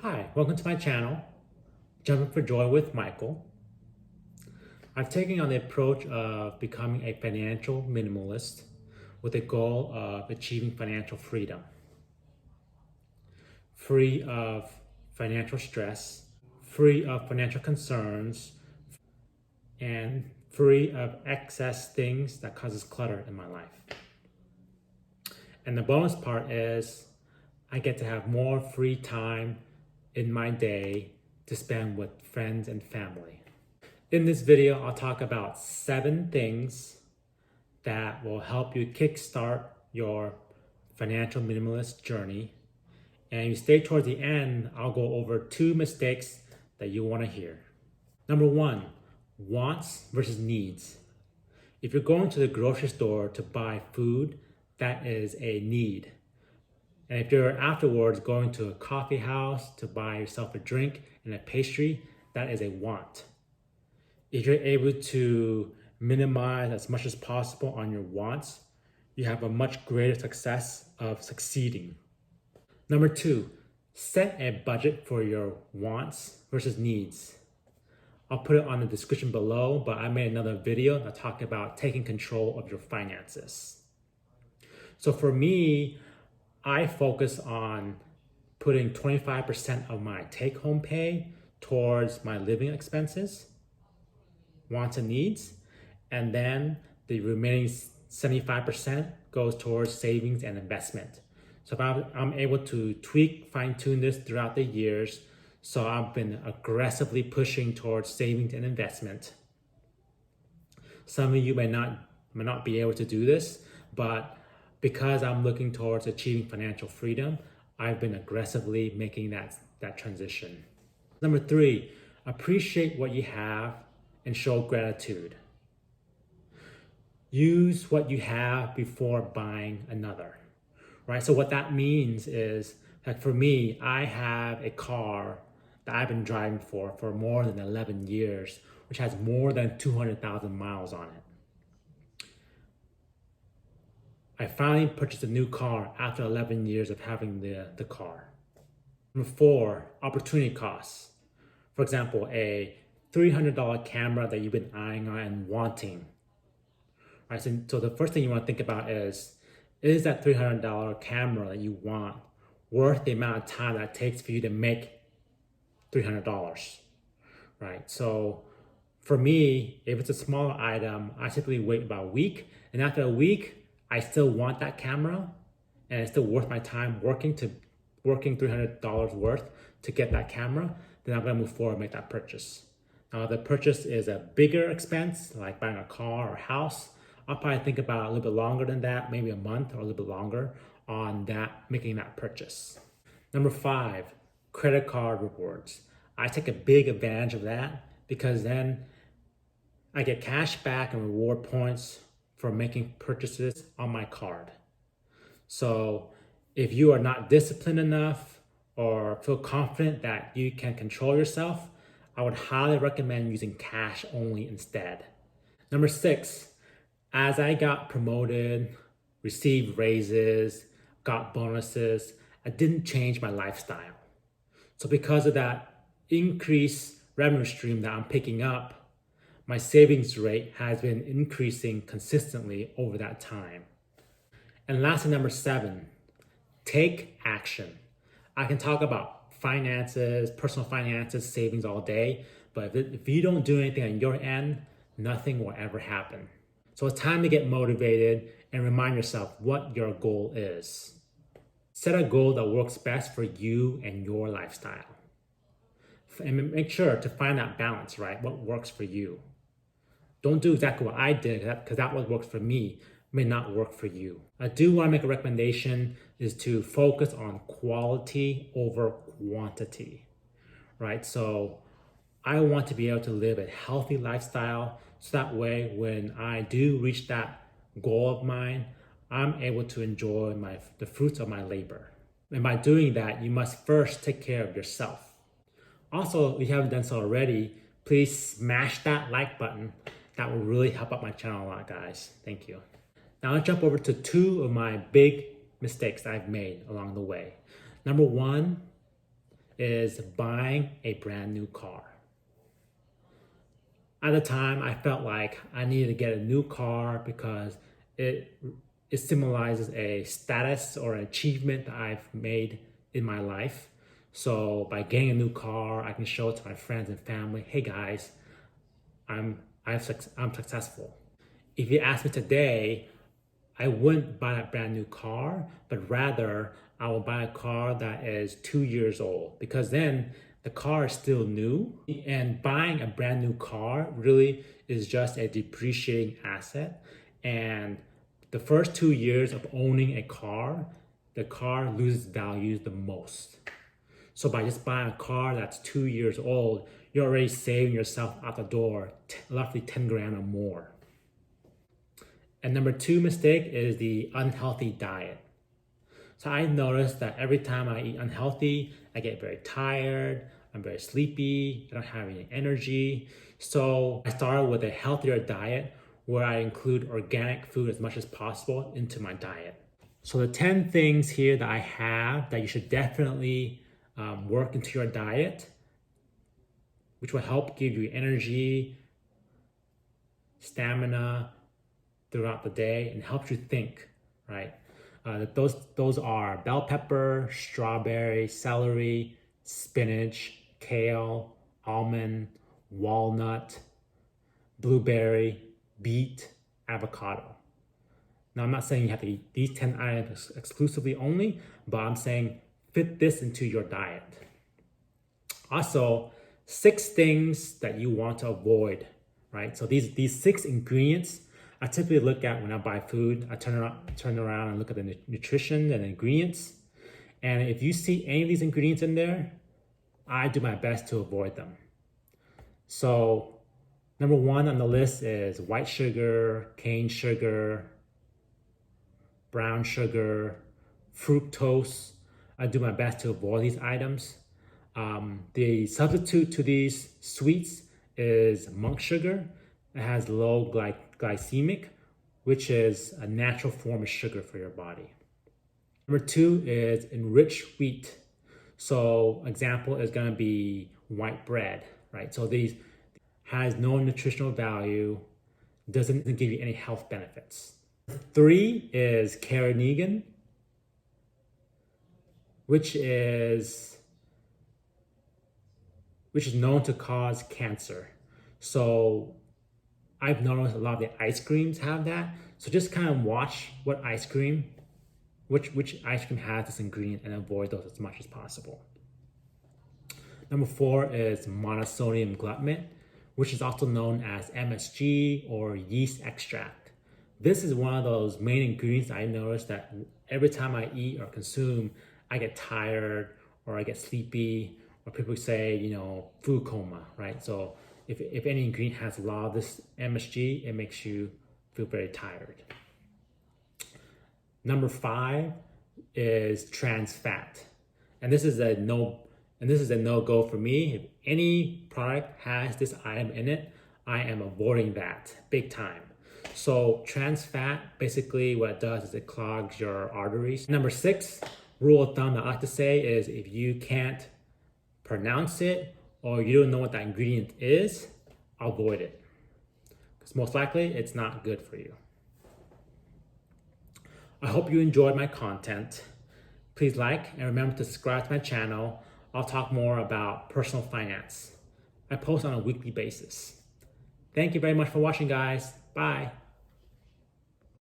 Hi, welcome to my channel, Jumping for Joy with Michael. I've taken on the approach of becoming a financial minimalist with the goal of achieving financial freedom, free of financial stress, free of financial concerns, and free of excess things that causes clutter in my life. And the bonus part is I get to have more free time in my day to spend with friends and family. In this video, I'll talk about 7 things that will help you kickstart your financial minimalist journey. And if you stay towards the end, I'll go over 2 mistakes that you want to hear. Number 1, wants versus needs. If you're going to the grocery store to buy food, that is a need. And if you're afterwards going to a coffee house to buy yourself a drink and a pastry, that is a want. If you're able to minimize as much as possible on your wants, you have a much greater success of succeeding. Number 2, set a budget for your wants versus needs. I'll put it on the description below, but I made another video that talked about taking control of your finances. So for me, I focus on putting 25% of my take-home pay towards my living expenses, wants and needs, and then the remaining 75% goes towards savings and investment. So if I'm able to tweak, fine-tune this throughout the years, so I've been aggressively pushing towards savings and investment. Some of you may not be able to do this, but because I'm looking towards achieving financial freedom, I've been aggressively making that transition. Number 3, appreciate what you have and show gratitude. Use what you have before buying another, right? So what that means is, like for me, I have a car that I've been driving for more than 11 years, which has more than 200,000 miles on it. I finally purchased a new car after 11 years of having the car. Number 4, opportunity costs. For example, a $300 camera that you've been eyeing on and wanting. Right, so the first thing you want to think about is that $300 camera that you want worth the amount of time that it takes for you to make $300? Right, so for me, if it's a smaller item, I typically wait about a week, and after a week, I still want that camera and it's still worth my time working $300 worth to get that camera, then I'm gonna move forward and make that purchase. Now, if the purchase is a bigger expense, like buying a car or a house, I'll probably think about a little bit longer than that, maybe a month or a little bit longer on making that purchase. Number 5, credit card rewards. I take a big advantage of that because then I get cash back and reward points for making purchases on my card. So if you are not disciplined enough or feel confident that you can control yourself, I would highly recommend using cash only instead. Number 6, as I got promoted, received raises, got bonuses, I didn't change my lifestyle. So because of that increased revenue stream that I'm picking up, my savings rate has been increasing consistently over that time. And lastly, number 7, take action. I can talk about finances, personal finances, savings all day, but if you don't do anything on your end, nothing will ever happen. So it's time to get motivated and remind yourself what your goal is. Set a goal that works best for you and your lifestyle. And make sure to find that balance, right? What works for you. Don't do exactly what I did because that what works for me may not work for you. I do want to make a recommendation is to focus on quality over quantity, right? So I want to be able to live a healthy lifestyle so that way when I do reach that goal of mine, I'm able to enjoy the fruits of my labor. And by doing that, you must first take care of yourself. Also, if you haven't done so already, please smash that like button. That will really help out my channel a lot, guys. Thank you. Now let's jump over to 2 of my big mistakes that I've made along the way. Number 1 is buying a brand new car. At the time, I felt like I needed to get a new car because it symbolizes a status or an achievement that I've made in my life. So by getting a new car, I can show it to my friends and family, hey guys, I'm successful. If you ask me today, I wouldn't buy that brand new car, but rather I will buy a car that is 2 years old, because then the car is still new, and buying a brand new car really is just a depreciating asset. And the first 2 years of owning a car, the car loses value the most. So by just buying a car that's 2 years old, you're already saving yourself out the door roughly 10 grand or more. And number 2 mistake is the unhealthy diet. So I noticed that every time I eat unhealthy, I get very tired, I'm very sleepy, I don't have any energy. So I started with a healthier diet where I include organic food as much as possible into my diet. So the 10 things here that I have that you should definitely work into your diet, which will help give you energy, stamina throughout the day, and help you think, right? Those are bell pepper, strawberry, celery, spinach, kale, almond, walnut, blueberry, beet, avocado. Now, I'm not saying you have to eat these 10 items exclusively only, but I'm saying fit this into your diet. Also, 6 things that you want to avoid, right? So these 6 ingredients I typically look at when I buy food. I turn around and look at the nutrition and ingredients. And if you see any of these ingredients in there, I do my best to avoid them. So number 1 on the list is white sugar, cane sugar, brown sugar, fructose. I do my best to avoid these items. The substitute to these sweets is monk sugar. It has low glycemic, which is a natural form of sugar for your body. Number 2 is enriched wheat. So example is going to be white bread, right? So these has no nutritional value, doesn't give you any health benefits. 3 is carrageenan, which is known to cause cancer. So I've noticed a lot of the ice creams have that. So just kind of watch what ice cream, which ice cream has this ingredient, and avoid those as much as possible. Number 4 is monosodium glutamate, which is also known as MSG or yeast extract. This is one of those main ingredients I noticed that every time I eat or consume, I get tired or I get sleepy, or people say, food coma, right? So if any ingredient has a lot of this MSG, it makes you feel very tired. Number 5 is trans fat. And this is a no-go for me. If any product has this item in it, I am avoiding that big time. So trans fat, basically what it does is it clogs your arteries. Number 6, rule of thumb that I like to say is if you can't pronounce it or you don't know what that ingredient is, avoid it. Because most likely it's not good for you. I hope you enjoyed my content. Please like and remember to subscribe to my channel. I'll talk more about personal finance. I post on a weekly basis. Thank you very much for watching, guys. Bye.